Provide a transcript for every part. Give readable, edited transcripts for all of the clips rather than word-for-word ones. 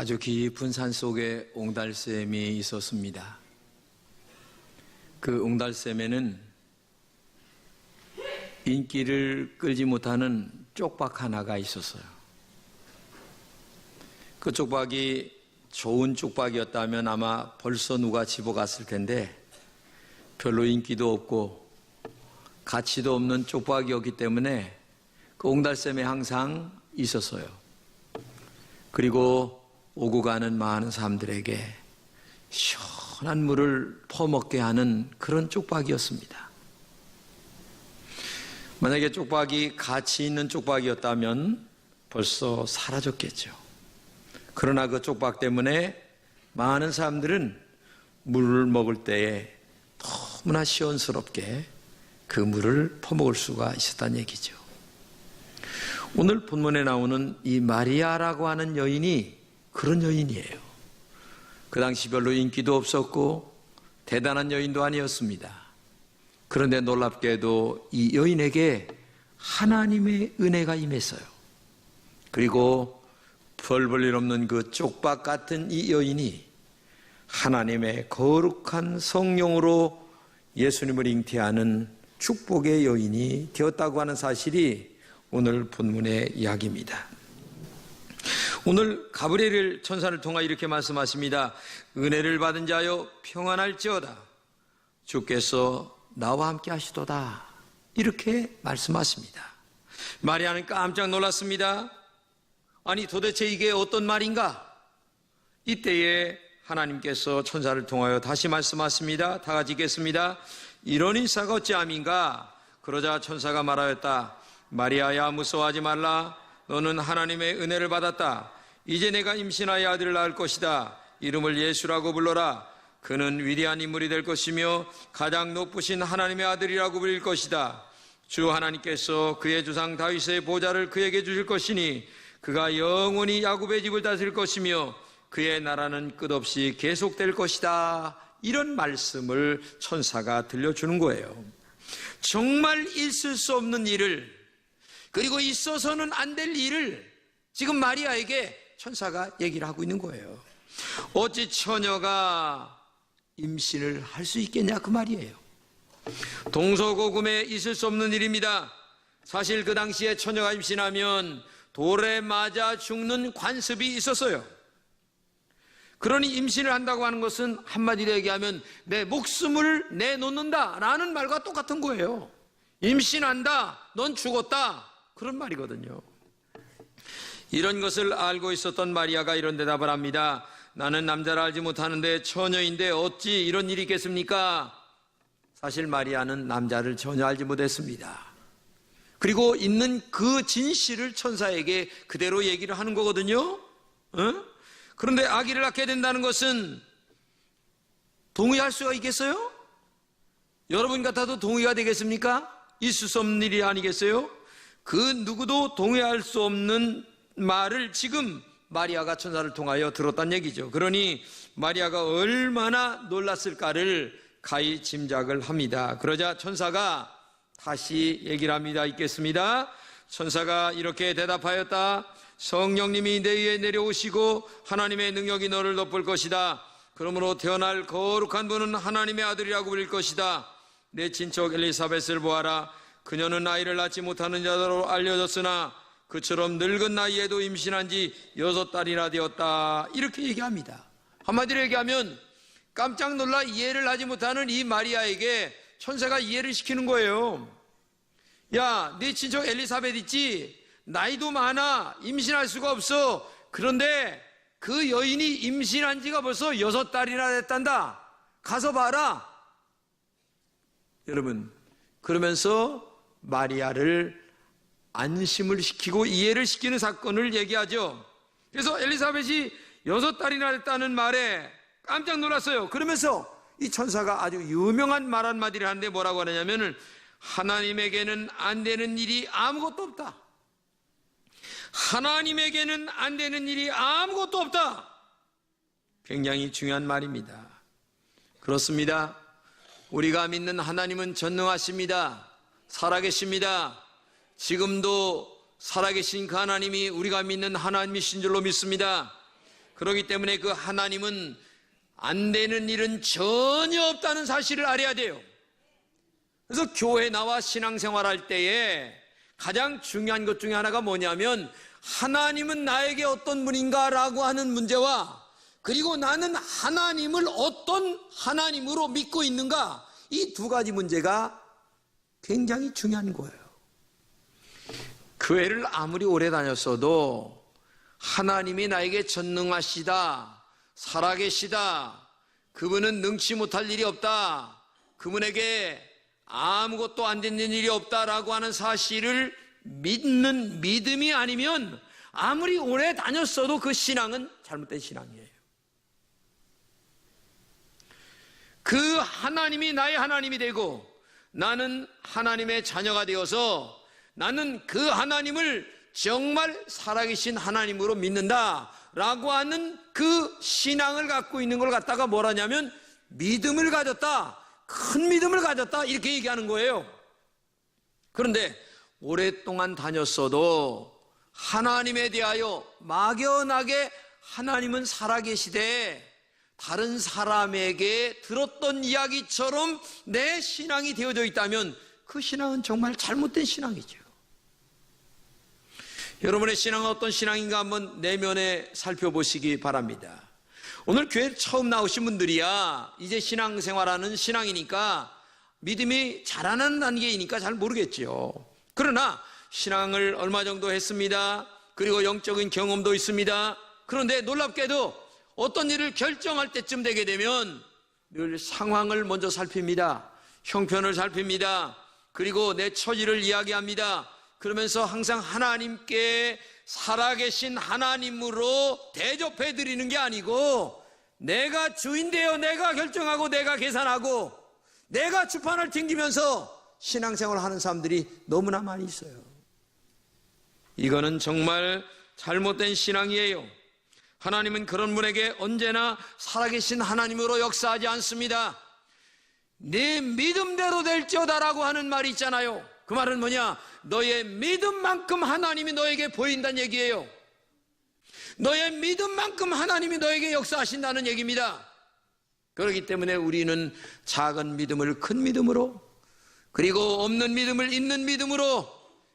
아주 깊은 산 속에 옹달샘이 있었습니다. 그 옹달샘에는 인기를 끌지 못하는 쪽박 하나가 있었어요. 그 쪽박이 좋은 쪽박이었다면 아마 벌써 누가 집어갔을 텐데 별로 인기도 없고 가치도 없는 쪽박이었기 때문에 그 옹달샘에 항상 있었어요. 그리고 오고 가는 많은 사람들에게 시원한 물을 퍼먹게 하는 그런 쪽박이었습니다. 만약에 쪽박이 가치 있는 쪽박이었다면 벌써 사라졌겠죠. 그러나 그 쪽박 때문에 많은 사람들은 물을 먹을 때에 너무나 시원스럽게 그 물을 퍼먹을 수가 있었다는 얘기죠. 오늘 본문에 나오는 이 마리아라고 하는 여인이 그런 여인이에요. 그 당시 별로 인기도 없었고 대단한 여인도 아니었습니다. 그런데 놀랍게도 이 여인에게 하나님의 은혜가 임했어요. 그리고 별 볼 일 없는 그 쪽박 같은 이 여인이 하나님의 거룩한 성령으로 예수님을 잉태하는 축복의 여인이 되었다고 하는 사실이 오늘 본문의 이야기입니다. 오늘 가브리엘 천사를 통하 이렇게 말씀하십니다. 은혜를 받은 자여 평안할지어다. 주께서 나와 함께 하시도다. 이렇게 말씀하십니다. 마리아는 깜짝 놀랐습니다. 아니 도대체 이게 어떤 말인가? 이때에 하나님께서 천사를 통하여 다시 말씀하십니다. 다 같이 읽겠습니다. 이런 인사가 어찌함인가? 그러자 천사가 말하였다. 마리아야 무서워하지 말라. 너는 하나님의 은혜를 받았다. 이제 내가 임신하여 아들을 낳을 것이다. 이름을 예수라고 불러라. 그는 위대한 인물이 될 것이며 가장 높으신 하나님의 아들이라고 불릴 것이다. 주 하나님께서 그의 조상 다윗의 보좌를 그에게 주실 것이니 그가 영원히 야곱의 집을 다스릴 것이며 그의 나라는 끝없이 계속될 것이다. 이런 말씀을 천사가 들려주는 거예요. 정말 있을 수 없는 일을, 그리고 있어서는 안 될 일을 지금 마리아에게 천사가 얘기를 하고 있는 거예요. 어찌 처녀가 임신을 할 수 있겠냐 그 말이에요. 동서고금에 있을 수 없는 일입니다. 사실 그 당시에 처녀가 임신하면 돌에 맞아 죽는 관습이 있었어요. 그러니 임신을 한다고 하는 것은 한마디로 얘기하면 내 목숨을 내놓는다라는 말과 똑같은 거예요. 임신한다, 넌 죽었다, 그런 말이거든요. 이런 것을 알고 있었던 마리아가 이런 대답을 합니다. 나는 남자를 알지 못하는데 처녀인데 어찌 이런 일이 있겠습니까? 사실 마리아는 남자를 전혀 알지 못했습니다. 그리고 있는 그 진실을 천사에게 그대로 얘기를 하는 거거든요. 그런데 아기를 낳게 된다는 것은 동의할 수가 있겠어요? 여러분 같아도 동의가 되겠습니까? 있을 수 없는 일이 아니겠어요? 그 누구도 동의할 수 없는 말을 지금 마리아가 천사를 통하여 들었다는 얘기죠. 그러니 마리아가 얼마나 놀랐을까를 가히 짐작을 합니다. 그러자 천사가 다시 얘기를 합니다. 읽겠습니다. 천사가 이렇게 대답하였다. 성령님이 내 위에 내려오시고 하나님의 능력이 너를 덮을 것이다. 그러므로 태어날 거룩한 분은 하나님의 아들이라고 불릴 것이다. 내 친척 엘리사벳을 보아라. 그녀는 아이를 낳지 못하는 자로 알려졌으나 그처럼 늙은 나이에도 임신한 지 6달이나 되었다. 이렇게 얘기합니다. 한마디로 얘기하면 깜짝 놀라 이해를 하지 못하는 이 마리아에게 천사가 이해를 시키는 거예요. 야, 네 친척 엘리사벳 있지? 나이도 많아. 임신할 수가 없어. 그런데 그 여인이 임신한 지가 벌써 6달이나 됐단다. 가서 봐라. 여러분, 그러면서 마리아를 안심을 시키고 이해를 시키는 사건을 얘기하죠. 그래서 엘리사벳이 6달이나 됐다는 말에 깜짝 놀랐어요. 그러면서 이 천사가 아주 유명한 말 한마디를 하는데 뭐라고 하느냐면은 하나님에게는 안 되는 일이 아무것도 없다. 하나님에게는 안 되는 일이 아무것도 없다. 굉장히 중요한 말입니다. 그렇습니다. 우리가 믿는 하나님은 전능하십니다. 살아계십니다. 지금도 살아계신 그 하나님이 우리가 믿는 하나님이신 줄로 믿습니다. 그렇기 때문에 그 하나님은 안 되는 일은 전혀 없다는 사실을 알아야 돼요. 그래서 교회 나와 신앙생활할 때에 가장 중요한 것 중에 하나가 뭐냐면 하나님은 나에게 어떤 분인가라고 하는 문제와 그리고 나는 하나님을 어떤 하나님으로 믿고 있는가, 이 두 가지 문제가 굉장히 중요한 거예요. 교회를 아무리 오래 다녔어도 하나님이 나에게 전능하시다, 살아계시다, 그분은 능치 못할 일이 없다, 그분에게 아무것도 안 되는 일이 없다라고 하는 사실을 믿는 믿음이 아니면 아무리 오래 다녔어도 그 신앙은 잘못된 신앙이에요. 그 하나님이 나의 하나님이 되고 나는 하나님의 자녀가 되어서 나는 그 하나님을 정말 살아계신 하나님으로 믿는다라고 하는 그 신앙을 갖고 있는 걸 갖다가 뭐라냐면 믿음을 가졌다, 큰 믿음을 가졌다, 이렇게 얘기하는 거예요. 그런데 오랫동안 다녔어도 하나님에 대하여 막연하게 하나님은 살아계시되 다른 사람에게 들었던 이야기처럼 내 신앙이 되어져 있다면 그 신앙은 정말 잘못된 신앙이죠. 여러분의 신앙은 어떤 신앙인가 한번 내면에 살펴보시기 바랍니다. 오늘 교회 처음 나오신 분들이야 이제 신앙생활하는 신앙이니까 믿음이 자라는 단계이니까 잘 모르겠지요. 그러나 신앙을 얼마 정도 했습니다. 그리고 영적인 경험도 있습니다. 그런데 놀랍게도 어떤 일을 결정할 때쯤 되게 되면 늘 상황을 먼저 살핍니다. 형편을 살핍니다. 그리고 내 처지를 이야기합니다. 그러면서 항상 하나님께 살아계신 하나님으로 대접해 드리는 게 아니고 내가 주인 되어 내가 결정하고 내가 계산하고 내가 주판을 튕기면서 신앙생활을 하는 사람들이 너무나 많이 있어요. 이거는 정말 잘못된 신앙이에요. 하나님은 그런 분에게 언제나 살아계신 하나님으로 역사하지 않습니다. 네 믿음대로 될지어다라고 하는 말이 있잖아요. 그 말은 뭐냐? 너의 믿음만큼 하나님이 너에게 보인다는 얘기예요. 너의 믿음만큼 하나님이 너에게 역사하신다는 얘기입니다. 그렇기 때문에 우리는 작은 믿음을 큰 믿음으로, 그리고 없는 믿음을 있는 믿음으로,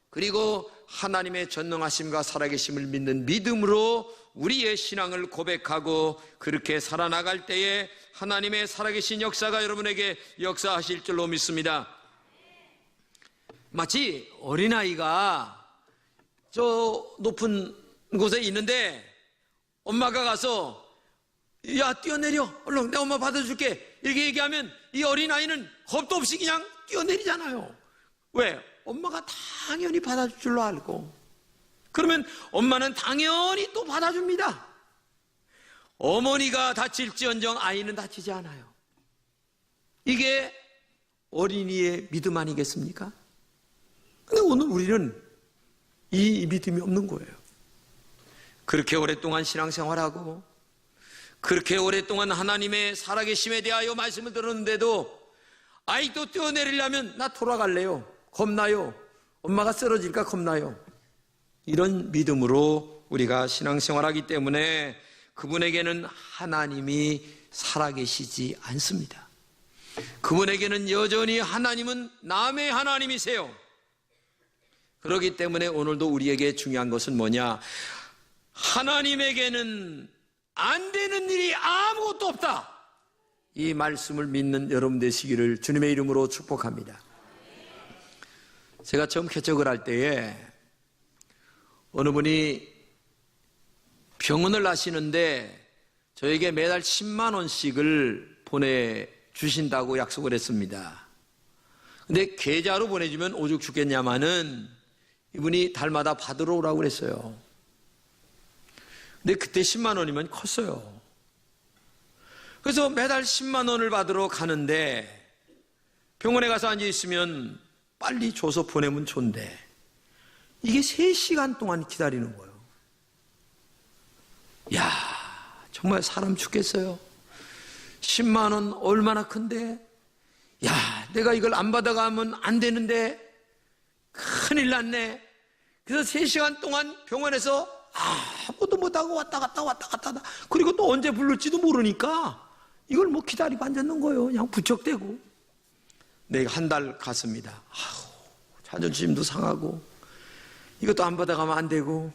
그리고 하나님의 전능하심과 살아계심을 믿는 믿음으로 우리의 신앙을 고백하고 그렇게 살아나갈 때에 하나님의 살아계신 역사가 여러분에게 역사하실 줄로 믿습니다. 마치 어린아이가 저 높은 곳에 있는데 엄마가 가서 야 뛰어내려, 얼른 내 엄마 받아줄게, 이렇게 얘기하면 이 어린아이는 겁도 없이 그냥 뛰어내리잖아요. 왜? 엄마가 당연히 받아줄 줄로 알고, 그러면 엄마는 당연히 또 받아줍니다. 어머니가 다칠지언정 아이는 다치지 않아요. 이게 어린이의 믿음 아니겠습니까? 근데 오늘 우리는 이 믿음이 없는 거예요. 그렇게 오랫동안 신앙생활하고 그렇게 오랫동안 하나님의 살아계심에 대하여 말씀을 들었는데도 아이도 뛰어내리려면 나 돌아갈래요, 겁나요, 엄마가 쓰러질까 겁나요. 이런 믿음으로 우리가 신앙생활하기 때문에 그분에게는 하나님이 살아계시지 않습니다. 그분에게는 여전히 하나님은 남의 하나님이세요. 그렇기 때문에 오늘도 우리에게 중요한 것은 뭐냐? 하나님에게는 안 되는 일이 아무것도 없다. 이 말씀을 믿는 여러분 되시기를 주님의 이름으로 축복합니다. 제가 처음 개척을 할 때에 어느 분이 병원을 하시는데 저에게 매달 10만 원씩을 보내주신다고 약속을 했습니다. 근데 계좌로 보내주면 오죽 죽겠냐마는 이분이 달마다 받으러 오라고 그랬어요. 근데 그때 10만 원이면 컸어요. 그래서 매달 10만 원을 받으러 가는데 병원에 가서 앉아있으면 빨리 줘서 보내면 좋은데 이게 3시간 동안 기다리는 거예요. 야, 정말 사람 죽겠어요. 10만 원 얼마나 큰데, 야, 내가 이걸 안 받아가면 안 되는데 큰일 났네. 그래서 3시간 동안 병원에서 아무도 못하고 왔다 갔다. 그리고 또 언제 부를지도 모르니까 이걸 뭐 기다리고 앉았는 거예요. 그냥 부쩍대고. 내가 한 달 갔습니다. 자존심도 상하고 이것도 안 받아가면 안 되고,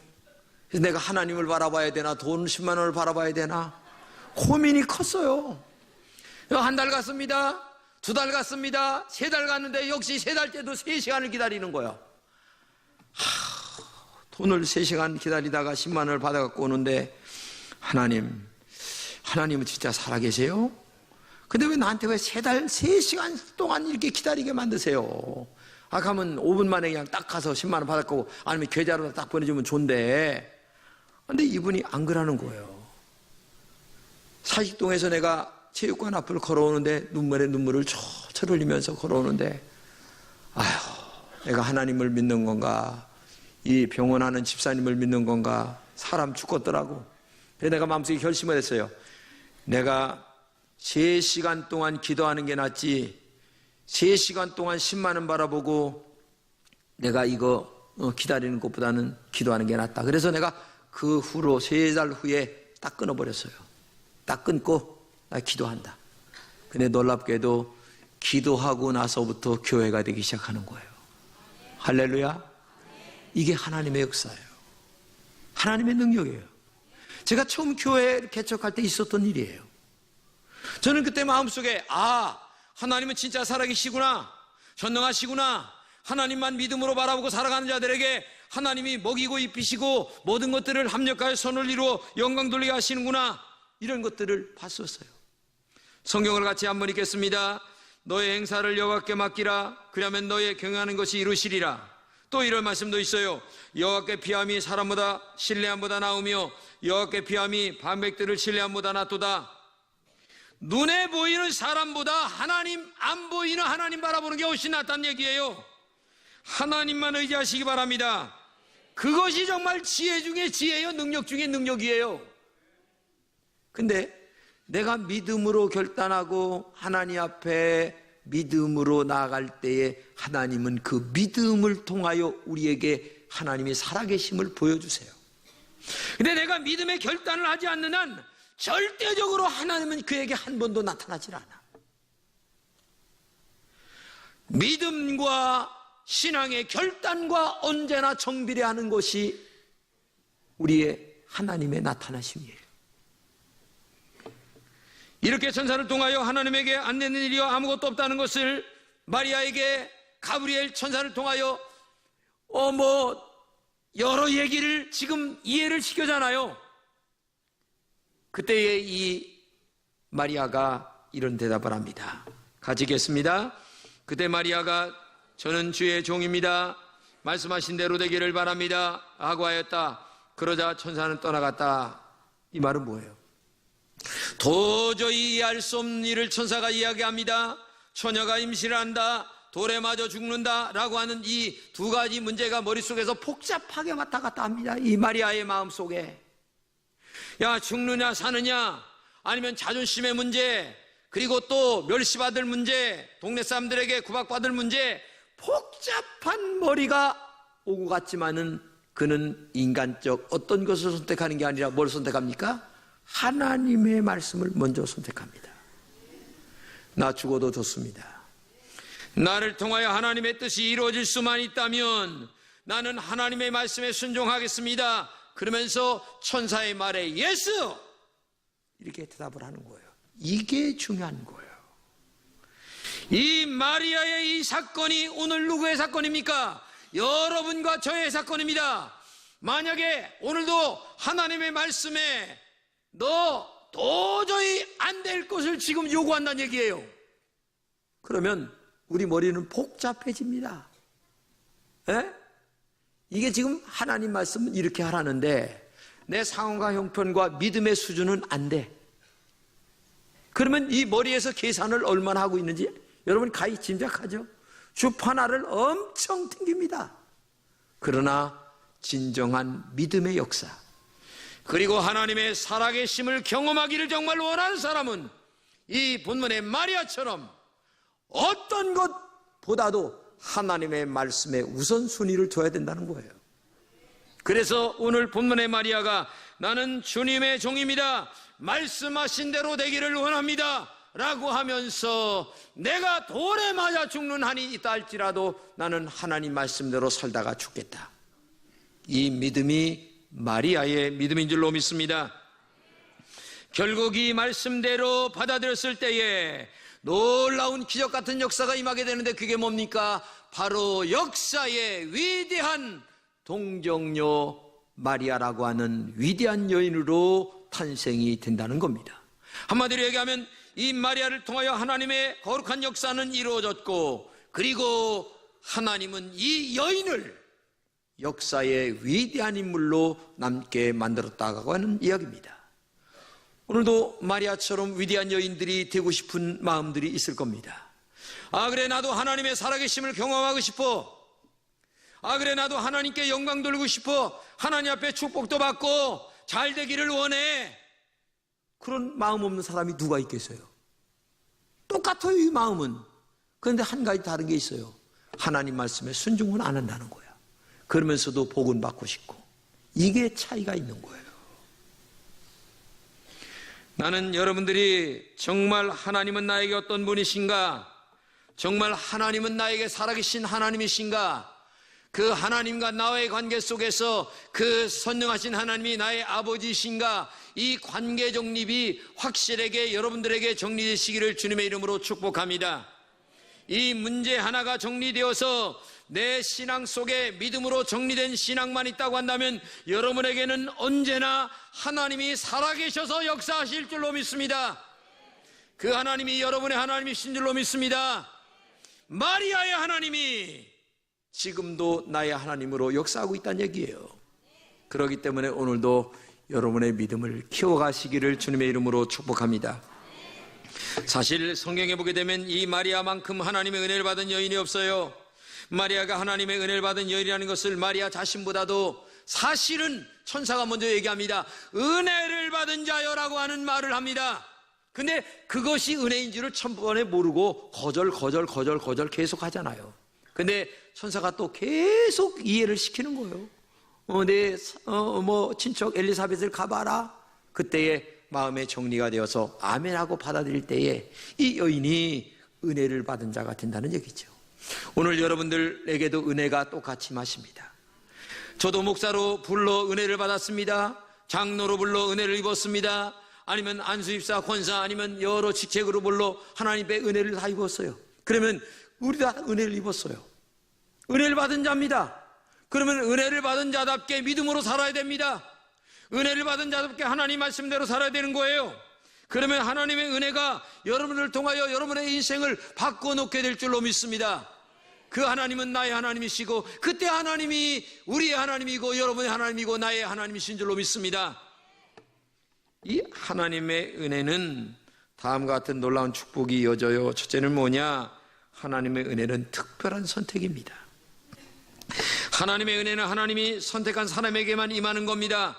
그래서 내가 하나님을 바라봐야 되나 돈 10만 원을 바라봐야 되나 고민이 컸어요. 한 달 갔습니다. 2달 갔습니다. 3달 갔는데 역시 3달째도 3시간을 기다리는 거야. 돈을 3시간 기다리다가 10만 원을 받아갖고 오는데, 하나님은 진짜 살아계세요? 근데 왜 나한테 왜 3시간 동안 이렇게 기다리게 만드세요? 가면 5분 만에 그냥 딱 가서 10만 원 받았고, 아니면 계좌로 딱 보내주면 좋은데. 근데 이분이 안 그러는 거예요. 사직동에서 내가 체육관 앞을 걸어오는데 눈물에 눈물을 철철 흘리면서 걸어오는데, 내가 하나님을 믿는 건가, 이 병원하는 집사님을 믿는 건가, 사람 죽었더라고. 그래서 내가 마음속에 결심을 했어요. 내가 3시간 동안 기도하는 게 낫지 3시간 동안 10만 원 바라보고 내가 이거 기다리는 것보다는 기도하는 게 낫다. 그래서 내가 그 후로 3달 후에 딱 끊어버렸어요. 딱 끊고 나 기도한다. 근데 놀랍게도 기도하고 나서부터 교회가 되기 시작하는 거예요. 할렐루야. 이게 하나님의 역사예요. 하나님의 능력이에요. 제가 처음 교회 개척할 때 있었던 일이에요. 저는 그때 마음속에 하나님은 진짜 살아계시구나, 전능하시구나, 하나님만 믿음으로 바라보고 살아가는 자들에게 하나님이 먹이고 입히시고 모든 것들을 합력하여 선을 이루어 영광 돌리게 하시는구나, 이런 것들을 봤었어요. 성경을 같이 한번 읽겠습니다. 너의 행사를 여호와께 맡기라. 그러면 너의 경영하는 것이 이루시리라. 또 이런 말씀도 있어요. 여호와께 피함이 사람보다 신뢰함보다 나으며 여호와께 피함이 반백들을 신뢰함보다 낫도다. 눈에 보이는 사람보다 하나님, 안 보이는 하나님 바라보는 게 훨씬 낫다는 얘기예요. 하나님만 의지하시기 바랍니다. 그것이 정말 지혜 중에 지혜요, 능력 중에 능력이에요. 근데 내가 믿음으로 결단하고 하나님 앞에 믿음으로 나아갈 때에 하나님은 그 믿음을 통하여 우리에게 하나님의 살아계심을 보여주세요. 근데 내가 믿음의 결단을 하지 않는 한 절대적으로 하나님은 그에게 한 번도 나타나질 않아. 믿음과 신앙의 결단과 언제나 정비례하는 것이 우리의 하나님의 나타나심이에요. 이렇게 천사를 통하여 하나님에게 안 되는 일이 아무것도 없다는 것을 마리아에게 가브리엘 천사를 통하여 여러 얘기를 지금 이해를 시켜잖아요. 그때에 이 마리아가 이런 대답을 합니다. 같이 읽겠습니다. 그때 마리아가 저는 주의 종입니다. 말씀하신 대로 되기를 바랍니다 하고 하였다. 그러자 천사는 떠나갔다. 이 말은 뭐예요? 도저히 이해할 수 없는 일을 천사가 이야기합니다. 처녀가 임신을 한다, 돌에 맞아 죽는다 라고 하는 이 두 가지 문제가 머릿속에서 복잡하게 왔다 갔다 합니다. 이 마리아의 마음속에. 야, 죽느냐 사느냐, 아니면 자존심의 문제, 그리고 또 멸시받을 문제, 동네 사람들에게 구박받을 문제, 복잡한 머리가 오고 갔지만은 그는 인간적 어떤 것을 선택하는 게 아니라 뭘 선택합니까? 하나님의 말씀을 먼저 선택합니다. 나 죽어도 좋습니다. 나를 통하여 하나님의 뜻이 이루어질 수만 있다면 나는 하나님의 말씀에 순종하겠습니다. 그러면서 천사의 말에 예스! 이렇게 대답을 하는 거예요. 이게 중요한 거예요. 이 마리아의 이 사건이 오늘 누구의 사건입니까? 여러분과 저의 사건입니다. 만약에 오늘도 하나님의 말씀에 너 도저히 안 될 것을 지금 요구한다는 얘기예요. 그러면 우리 머리는 복잡해집니다. 에? 이게 지금 하나님 말씀은 이렇게 하라는데 내 상황과 형편과 믿음의 수준은 안 돼. 그러면 이 머리에서 계산을 얼마나 하고 있는지 여러분 가히 짐작하죠? 주판화를 엄청 튕깁니다. 그러나 진정한 믿음의 역사, 그리고 하나님의 살아계심을 경험하기를 정말 원하는 사람은 이 본문의 마리아처럼 어떤 것보다도 하나님의 말씀에 우선순위를 둬야 된다는 거예요. 그래서 오늘 본문의 마리아가 나는 주님의 종입니다. 말씀하신 대로 되기를 원합니다. 라고 하면서 내가 돌에 맞아 죽는 한이 있다 할지라도 나는 하나님 말씀대로 살다가 죽겠다. 이 믿음이 마리아의 믿음인 줄로 믿습니다. 결국 이 말씀대로 받아들였을 때에 놀라운 기적 같은 역사가 임하게 되는데 그게 뭡니까? 바로 역사의 위대한 동정녀 마리아라고 하는 위대한 여인으로 탄생이 된다는 겁니다. 한마디로 얘기하면 이 마리아를 통하여 하나님의 거룩한 역사는 이루어졌고, 그리고 하나님은 이 여인을 역사의 위대한 인물로 남게 만들었다고 하는 이야기입니다. 오늘도 마리아처럼 위대한 여인들이 되고 싶은 마음들이 있을 겁니다. 아, 그래, 나도 하나님의 살아계심을 경험하고 싶어. 아, 그래, 나도 하나님께 영광 돌리고 싶어. 하나님 앞에 축복도 받고 잘 되기를 원해. 그런 마음 없는 사람이 누가 있겠어요? 똑같아요, 이 마음은. 그런데 한 가지 다른 게 있어요. 하나님 말씀에 순종은 안 한다는 거야. 그러면서도 복은 받고 싶고. 이게 차이가 있는 거예요. 나는 여러분들이 정말 하나님은 나에게 어떤 분이신가? 정말 하나님은 나에게 살아계신 하나님이신가? 그 하나님과 나와의 관계 속에서 그 선능하신 하나님이 나의 아버지이신가? 이 관계 정립이 확실하게 여러분들에게 정리되시기를 주님의 이름으로 축복합니다. 이 문제 하나가 정리되어서 내 신앙 속에 믿음으로 정리된 신앙만 있다고 한다면 여러분에게는 언제나 하나님이 살아계셔서 역사하실 줄로 믿습니다. 그 하나님이 여러분의 하나님이신 줄로 믿습니다. 마리아의 하나님이 지금도 나의 하나님으로 역사하고 있다는 얘기예요. 그렇기 때문에 오늘도 여러분의 믿음을 키워가시기를 주님의 이름으로 축복합니다. 사실 성경에 보게 되면 이 마리아만큼 하나님의 은혜를 받은 여인이 없어요. 마리아가 하나님의 은혜를 받은 여인이라는 것을 마리아 자신보다도 사실은 천사가 먼저 얘기합니다. 은혜를 받은 자여라고 하는 말을 합니다. 근데 그것이 은혜인 줄을 천번에 모르고 거절 계속 하잖아요. 근데 천사가 또 계속 이해를 시키는 거예요. 내 친척 엘리사벳을 가봐라. 그때에 마음의 정리가 되어서 아멘하고 받아들일 때에 이 여인이 은혜를 받은 자가 된다는 얘기죠. 오늘 여러분들에게도 은혜가 똑같이 마십니다. 저도 목사로 불러 은혜를 받았습니다. 장로로 불러 은혜를 입었습니다. 아니면 안수입사, 권사, 아니면 여러 직책으로 불러 하나님의 은혜를 다 입었어요. 그러면 우리 다 은혜를 입었어요. 은혜를 받은 자입니다. 그러면 은혜를 받은 자답게 믿음으로 살아야 됩니다. 은혜를 받은 자답게 하나님 말씀대로 살아야 되는 거예요. 그러면 하나님의 은혜가 여러분을 통하여 여러분의 인생을 바꿔놓게 될 줄로 믿습니다. 그 하나님은 나의 하나님이시고 그때 하나님이 우리의 하나님이고 여러분의 하나님이고 나의 하나님이신 줄로 믿습니다. 이 하나님의 은혜는 다음과 같은 놀라운 축복이 이어져요. 첫째는 뭐냐? 하나님의 은혜는 특별한 선택입니다. 하나님의 은혜는 하나님이 선택한 사람에게만 임하는 겁니다.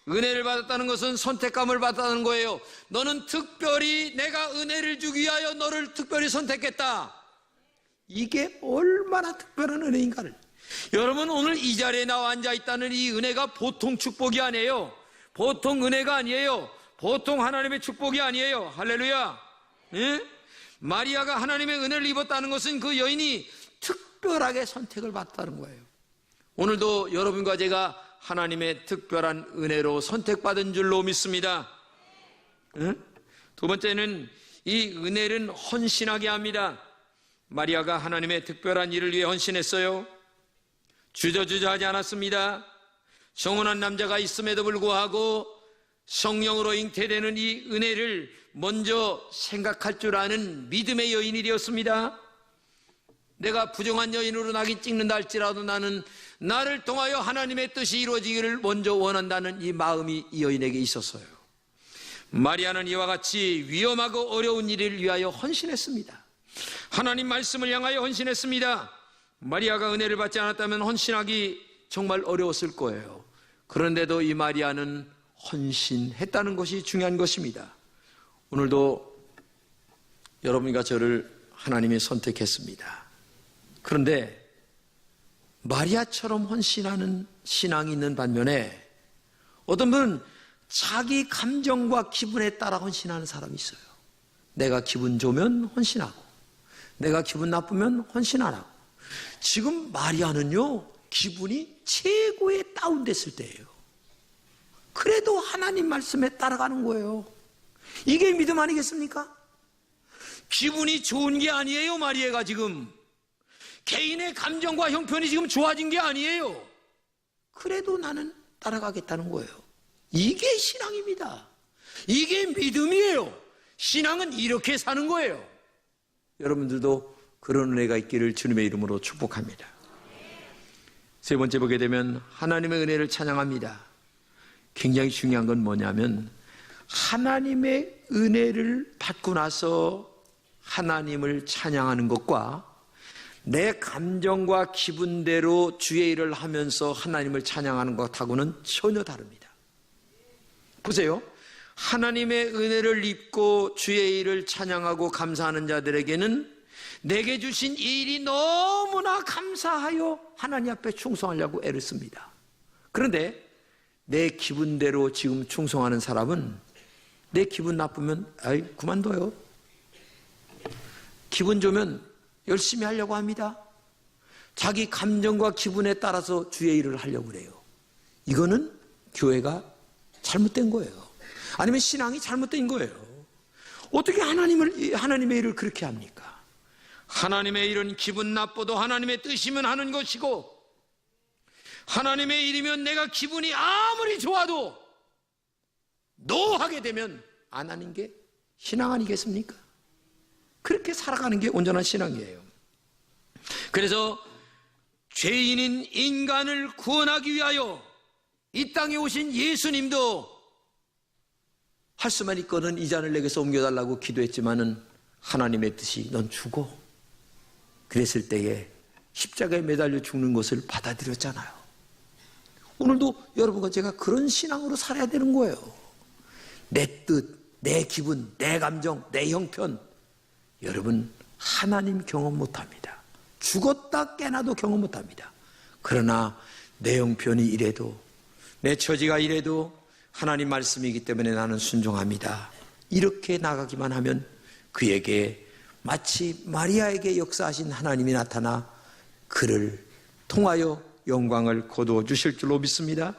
은혜를 받았다는 것은 선택감을 받았다는 거예요. 너는 특별히 내가 은혜를 주기 위하여 너를 특별히 선택했다. 이게 얼마나 특별한 은혜인가를. 여러분, 오늘 이 자리에 나와 앉아 있다는 이 은혜가 보통 축복이 아니에요. 보통 은혜가 아니에요. 보통 하나님의 축복이 아니에요. 할렐루야. 예? 마리아가 하나님의 은혜를 입었다는 것은 그 여인이 특별하게 선택을 받았다는 거예요. 오늘도 여러분과 제가 하나님의 특별한 은혜로 선택받은 줄로 믿습니다. 예? 두 번째는 이 은혜는 헌신하게 합니다. 마리아가 하나님의 특별한 일을 위해 헌신했어요. 주저주저하지 않았습니다. 정혼한 남자가 있음에도 불구하고 성령으로 잉태되는 이 은혜를 먼저 생각할 줄 아는 믿음의 여인이 되었습니다. 내가 부정한 여인으로 낙인 찍는다 할지라도 나는 나를 통하여 하나님의 뜻이 이루어지기를 먼저 원한다는 이 마음이 이 여인에게 있었어요. 마리아는 이와 같이 위험하고 어려운 일을 위하여 헌신했습니다. 하나님 말씀을 향하여 헌신했습니다. 마리아가 은혜를 받지 않았다면 헌신하기 정말 어려웠을 거예요. 그런데도 이 마리아는 헌신했다는 것이 중요한 것입니다. 오늘도 여러분과 저를 하나님이 선택했습니다. 그런데 마리아처럼 헌신하는 신앙이 있는 반면에 어떤 분은 자기 감정과 기분에 따라 헌신하는 사람이 있어요. 내가 기분 좋으면 헌신하고 내가 기분 나쁘면 헌신 안 하고. 지금 마리아는요, 기분이 최고에 다운됐을 때예요. 그래도 하나님 말씀에 따라가는 거예요. 이게 믿음 아니겠습니까? 기분이 좋은 게 아니에요. 마리아가 지금 개인의 감정과 형편이 지금 좋아진 게 아니에요. 그래도 나는 따라가겠다는 거예요. 이게 신앙입니다. 이게 믿음이에요. 신앙은 이렇게 사는 거예요. 여러분들도 그런 은혜가 있기를 주님의 이름으로 축복합니다. 세 번째 보게 되면 하나님의 은혜를 찬양합니다. 굉장히 중요한 건 뭐냐면 하나님의 은혜를 받고 나서 하나님을 찬양하는 것과 내 감정과 기분대로 주의 일을 하면서 하나님을 찬양하는 것하고는 전혀 다릅니다. 보세요. 하나님의 은혜를 입고 주의 일을 찬양하고 감사하는 자들에게는 내게 주신 이 일이 너무나 감사하여 하나님 앞에 충성하려고 애를 씁니다. 그런데 내 기분대로 지금 충성하는 사람은 내 기분 나쁘면 아이 그만둬요. 기분 좋으면 열심히 하려고 합니다. 자기 감정과 기분에 따라서 주의 일을 하려고 그래요. 이거는 교회가 잘못된 거예요. 아니면 신앙이 잘못된 거예요. 어떻게 하나님의 일을 그렇게 합니까? 하나님의 일은 기분 나빠도 하나님의 뜻이면 하는 것이고 하나님의 일이면 내가 기분이 아무리 좋아도 노하게 되면 안 하는 게 신앙 아니겠습니까? 그렇게 살아가는 게 온전한 신앙이에요. 그래서 죄인인 인간을 구원하기 위하여 이 땅에 오신 예수님도 할 수만 있거든 이 잔을 내게서 옮겨달라고 기도했지만은 하나님의 뜻이 넌 죽어. 그랬을 때에 십자가에 매달려 죽는 것을 받아들였잖아요. 오늘도 여러분과 제가 그런 신앙으로 살아야 되는 거예요. 내 뜻, 내 기분, 내 감정, 내 형편. 여러분 하나님 경험 못합니다. 죽었다 깨나도 경험 못합니다. 그러나 내 형편이 이래도 내 처지가 이래도 하나님 말씀이기 때문에 나는 순종합니다. 이렇게 나가기만 하면 그에게 마치 마리아에게 역사하신 하나님이 나타나 그를 통하여 영광을 거두어 주실 줄로 믿습니다.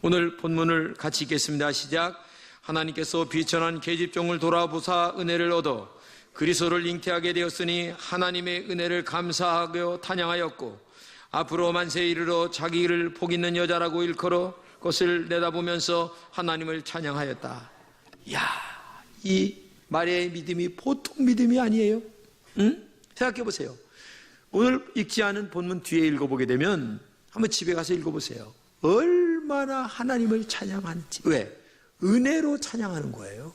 오늘 본문을 같이 읽겠습니다. 시작. 하나님께서 비천한 계집종을 돌아보사 은혜를 얻어 그리스도를 잉태하게 되었으니 하나님의 은혜를 감사하며 찬양하였고 앞으로 만세에 이르러 자기를 복 있는 여자라고 일컬어 것을 내다보면서 하나님을 찬양하였다. 이야, 이 마리아의 믿음이 보통 믿음이 아니에요. 응? 생각해 보세요. 오늘 읽지 않은 본문 뒤에 읽어보게 되면 한번 집에 가서 읽어보세요. 얼마나 하나님을 찬양하는지. 왜? 은혜로 찬양하는 거예요.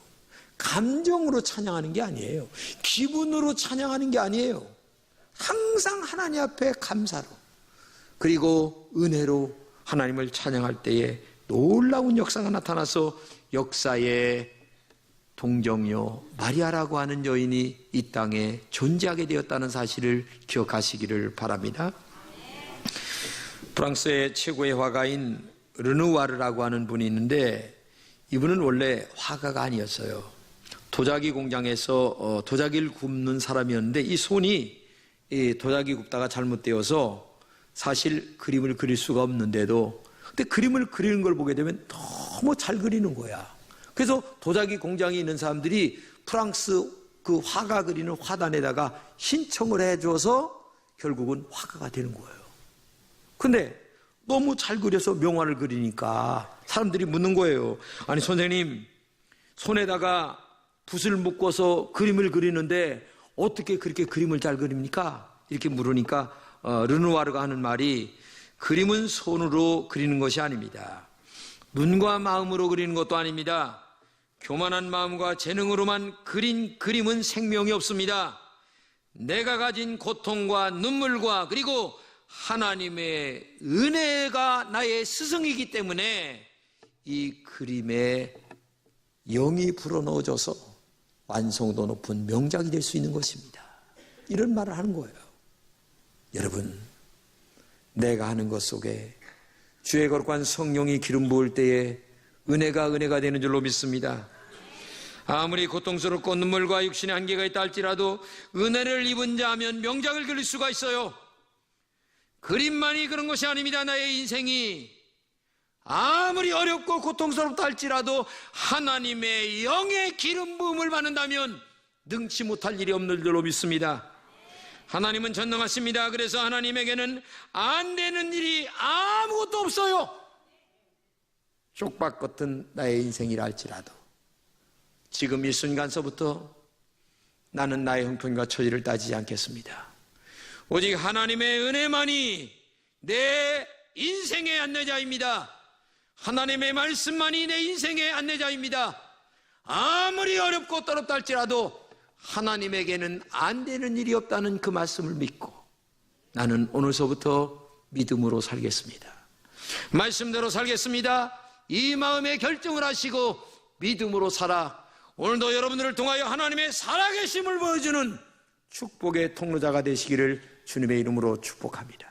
감정으로 찬양하는 게 아니에요. 기분으로 찬양하는 게 아니에요. 항상 하나님 앞에 감사로 그리고 은혜로 하나님을 찬양할 때에 놀라운 역사가 나타나서 역사의 동정녀 마리아라고 하는 여인이 이 땅에 존재하게 되었다는 사실을 기억하시기를 바랍니다. 프랑스의 최고의 화가인 르누와르라고 하는 분이 있는데 이분은 원래 화가가 아니었어요. 도자기 공장에서 도자기를 굽는 사람이었는데 이 손이 도자기 굽다가 잘못되어서 사실 그림을 그릴 수가 없는데도 근데 그림을 그리는 걸 보게 되면 너무 잘 그리는 거야. 그래서 도자기 공장에 있는 사람들이 프랑스 그 화가 그리는 화단에다가 신청을 해줘서 결국은 화가가 되는 거예요. 근데 너무 잘 그려서 명화를 그리니까 사람들이 묻는 거예요. 아니 선생님 손에다가 붓을 묶어서 그림을 그리는데 어떻게 그렇게 그림을 잘 그립니까? 이렇게 물으니까 르누아르가 하는 말이 그림은 손으로 그리는 것이 아닙니다. 눈과 마음으로 그리는 것도 아닙니다. 교만한 마음과 재능으로만 그린 그림은 생명이 없습니다. 내가 가진 고통과 눈물과 그리고 하나님의 은혜가 나의 스승이기 때문에 이 그림에 영이 불어넣어져서 완성도 높은 명작이 될 수 있는 것입니다. 이런 말을 하는 거예요. 여러분, 내가 하는 것 속에 주의 거룩한 성령이 기름 부을 때에 은혜가 되는 줄로 믿습니다. 아무리 고통스럽고 눈물과 육신의 한계가 있다 할지라도 은혜를 입은 자 하면 명작을 그릴 수가 있어요. 그림만이 그런 것이 아닙니다. 나의 인생이 아무리 어렵고 고통스럽다 할지라도 하나님의 영의 기름 부음을 받는다면 능치 못할 일이 없는 줄로 믿습니다. 하나님은 전능하십니다. 그래서 하나님에게는 안 되는 일이 아무것도 없어요. 쪽박 같은 나의 인생이라 할지라도 지금 이 순간서부터 나는 나의 형편과 처지를 따지지 않겠습니다. 오직 하나님의 은혜만이 내 인생의 안내자입니다. 하나님의 말씀만이 내 인생의 안내자입니다. 아무리 어렵고 떨었다 할지라도 하나님에게는 안 되는 일이 없다는 그 말씀을 믿고 나는 오늘서부터 믿음으로 살겠습니다. 말씀대로 살겠습니다. 이 마음에 결정을 하시고 믿음으로 살아 오늘도 여러분들을 통하여 하나님의 살아계심을 보여주는 축복의 통로자가 되시기를 주님의 이름으로 축복합니다.